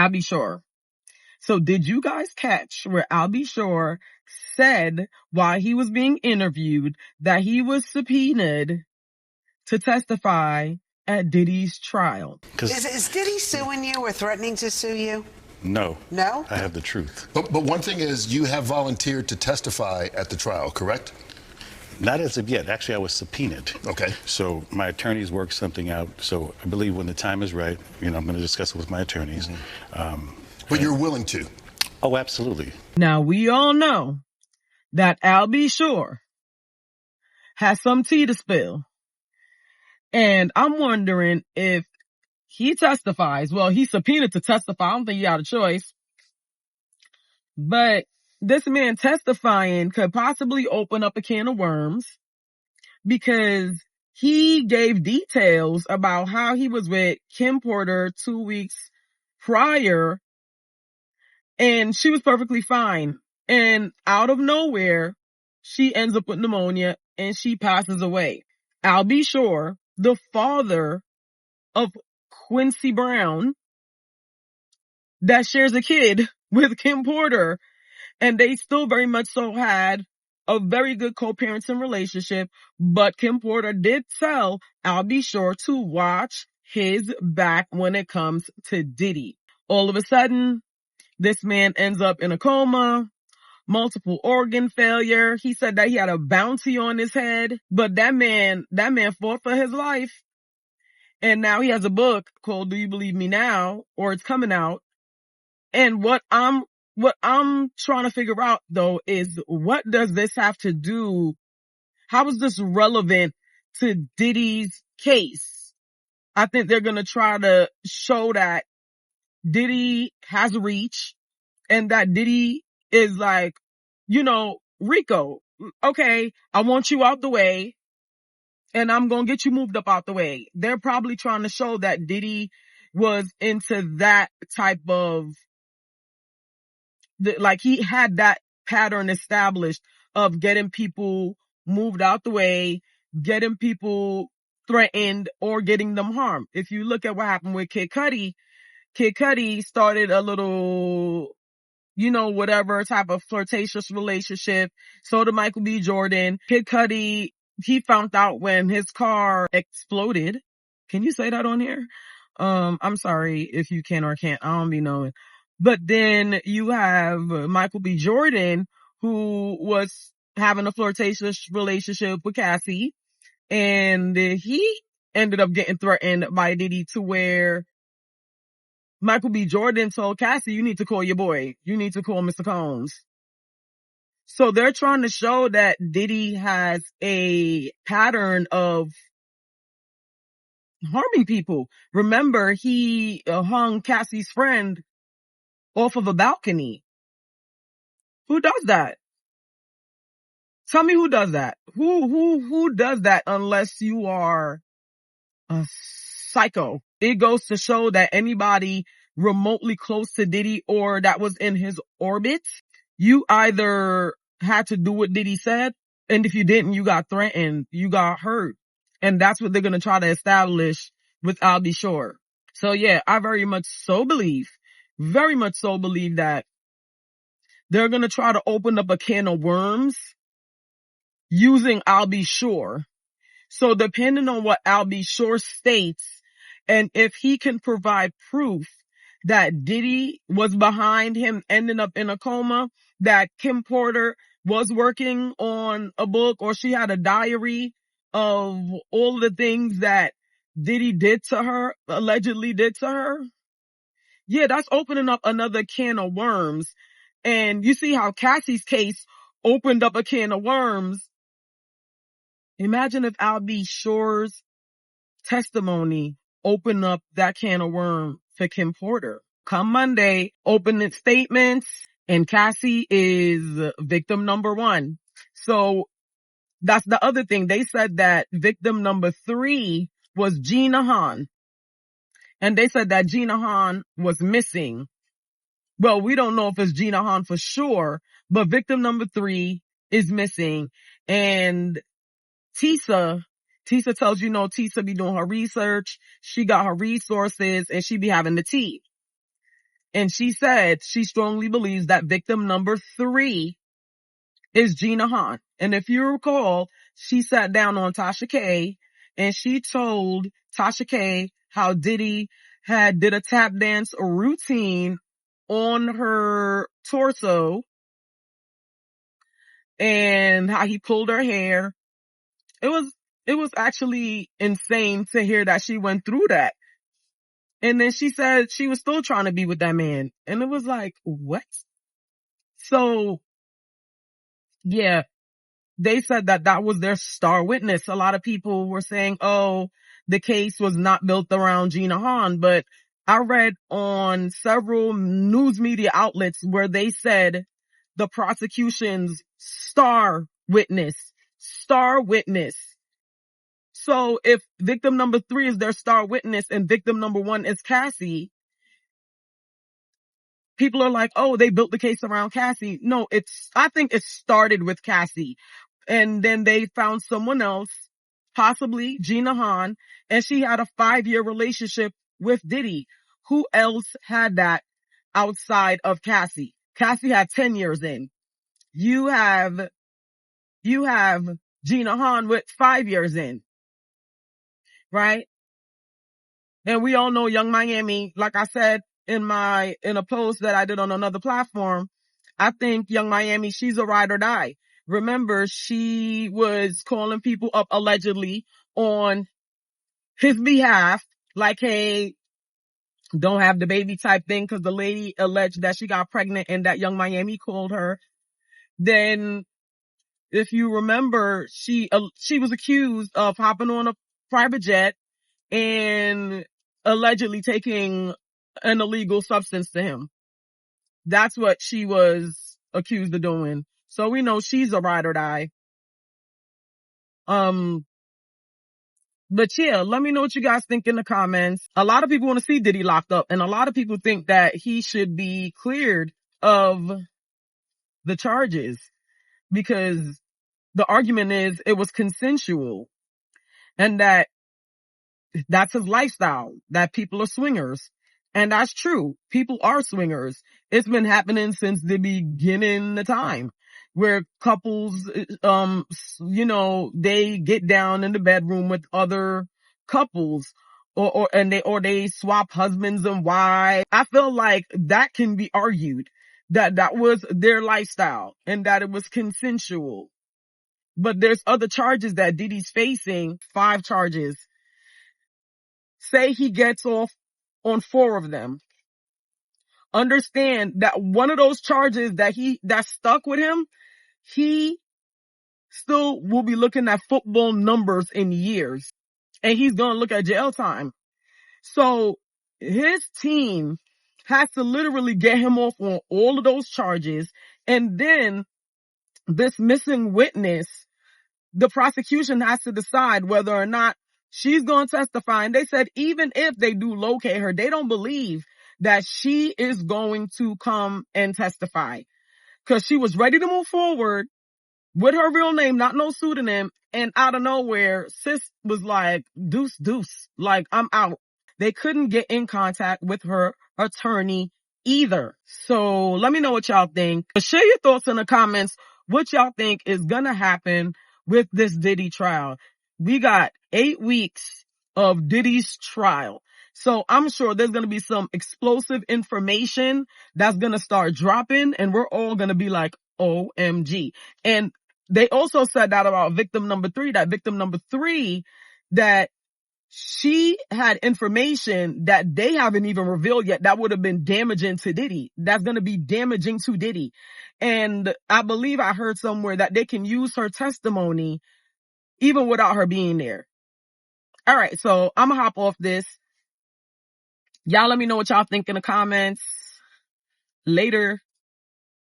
Albie Shore. So did you guys catch where Albie Shore said while he was being interviewed that he was subpoenaed to testify at Diddy's trial? Is Diddy suing you or threatening to sue you? No. No? I have the truth. But one thing is, you have volunteered to testify at the trial, correct? Not as of yet. Actually, I was subpoenaed. Okay. So my attorneys worked something out. So I believe when the time is right, I'm going to discuss it with my attorneys. But you're willing to? Oh, absolutely. Now, we all know that Albie Shore has some tea to spill. And I'm wondering if he testifies. Well, he's subpoenaed to testify. I don't think he got a choice. But this man testifying could possibly open up a can of worms because he gave details about how he was with Kim Porter 2 weeks prior and she was perfectly fine. And out of nowhere, she ends up with pneumonia and she passes away. Albie Shore, the father of Quincy Brown, that shares a kid with Kim Porter, and they still very much so had a very good co-parenting relationship, but Kim Porter did tell Albie Shore to watch his back when it comes to Diddy. All of a sudden, this man ends up in a coma, multiple organ failure. He said that he had a bounty on his head, but that man fought for his life. And now he has a book called Do You Believe Me Now? Or it's coming out. And what I'm trying to figure out though is what does this have to do? How is this relevant to Diddy's case? I think they're going to try to show that Diddy has reach and that Diddy is like, Rico, okay, I want you out the way and I'm going to get you moved up out the way. They're probably trying to show that Diddy was into that type of, like he had that pattern established of getting people moved out the way, getting people threatened or getting them harmed. If you look at what happened with Kid Cudi started a little, whatever type of flirtatious relationship. So did Michael B. Jordan. Kid Cudi, he found out when his car exploded. Can you say that on here? I'm sorry if you can or can't. I don't be knowing. But then you have Michael B. Jordan, who was having a flirtatious relationship with Cassie. And he ended up getting threatened by Diddy to where Michael B. Jordan told Cassie, you need to call your boy. You need to call Mr. Combs. So they're trying to show that Diddy has a pattern of harming people. Remember, he hung Cassie's friend off of a balcony. Who does that? Tell me who does that? Who does that unless you are a psycho? It goes to show that anybody remotely close to Diddy or that was in his orbit, you either had to do what Diddy said, and if you didn't, you got threatened, you got hurt. And that's what they're going to try to establish with Albie Shore. So yeah, I very much so believe that they're going to try to open up a can of worms using Albie Shore. So depending on what Albie Shore states, and if he can provide proof that Diddy was behind him ending up in a coma, that Kim Porter was working on a book or she had a diary of all the things that Diddy did to her, allegedly did to her. Yeah, that's opening up another can of worms. And you see how Cassie's case opened up a can of worms. Imagine if Albie Shore's testimony opened up that can of worm for Kim Porter. Come Monday, opening statements, and Cassie is victim number 1. So that's the other thing. They said that victim number 3 was Gina Han. And they said that Gina Han was missing. Well, we don't know if it's Gina Han for sure, but victim number 3 is missing. And Tisa tells Tisa be doing her research. She got her resources and she be having the tea. And she said she strongly believes that victim number 3 is Gina Hahn. And if you recall, she sat down on Tasha K and she told Tasha K how Diddy did a tap dance routine on her torso and how he pulled her hair. It was actually insane to hear that she went through that. And then she said she was still trying to be with that man. And it was like, what? So yeah, they said that was their star witness. A lot of people were saying, oh, the case was not built around Gina Hahn, but I read on several news media outlets where they said the prosecution's star witness. So if victim number 3 is their star witness and victim number 1 is Cassie, people are like, oh, they built the case around Cassie. No, I think it started with Cassie. And then they found someone else, possibly Gina Hahn, and she had a 5-year relationship with Diddy. Who else had that outside of Cassie? Cassie had 10 years in. You have Gina Hahn with 5 years in, right? And we all know Young Miami, like I said in a post that I did on another platform, I think Young Miami, she's a ride or die. Remember, she was calling people up allegedly on his behalf, like, hey, don't have the baby type thing, because the lady alleged that she got pregnant and that Young Miami called her. Then, if you remember, she was accused of hopping on a private jet and allegedly taking an illegal substance to him. That's what she was accused of doing. So we know she's a ride or die. But yeah, let me know what you guys think in the comments. A lot of people want to see Diddy locked up, and a lot of people think that he should be cleared of the charges because the argument is it was consensual and that's his lifestyle, that people are swingers. And that's true. People are swingers. It's been happening since the beginning of time where couples, they get down in the bedroom with other couples or they swap husbands and wives. I feel like that can be argued that was their lifestyle and that it was consensual. But there's other charges that Diddy's facing, 5 charges. Say he gets off on 4 of them. Understand that one of those charges that stuck with him, he still will be looking at football numbers in years. And he's going to look at jail time. So his team has to literally get him off on all of those charges. And then this missing witness, the prosecution has to decide whether or not she's going to testify. And they said even if they do locate her, they don't believe that she is going to come and testify because she was ready to move forward with her real name, not no pseudonym. And out of nowhere, sis was like, deuce, like, I'm out. They couldn't get in contact with her attorney either. So let me know what y'all think. Share your thoughts in the comments. What y'all think is gonna happen with this Diddy trial. We got 8 weeks of Diddy's trial. So I'm sure there's going to be some explosive information that's going to start dropping and we're all going to be like, OMG. And they also said that about victim number 3, that she had information that they haven't even revealed yet that would have been damaging to Diddy. That's going to be damaging to Diddy. And I believe I heard somewhere that they can use her testimony even without her being there. All right, so I'm going to hop off this. Y'all let me know what y'all think in the comments. Later.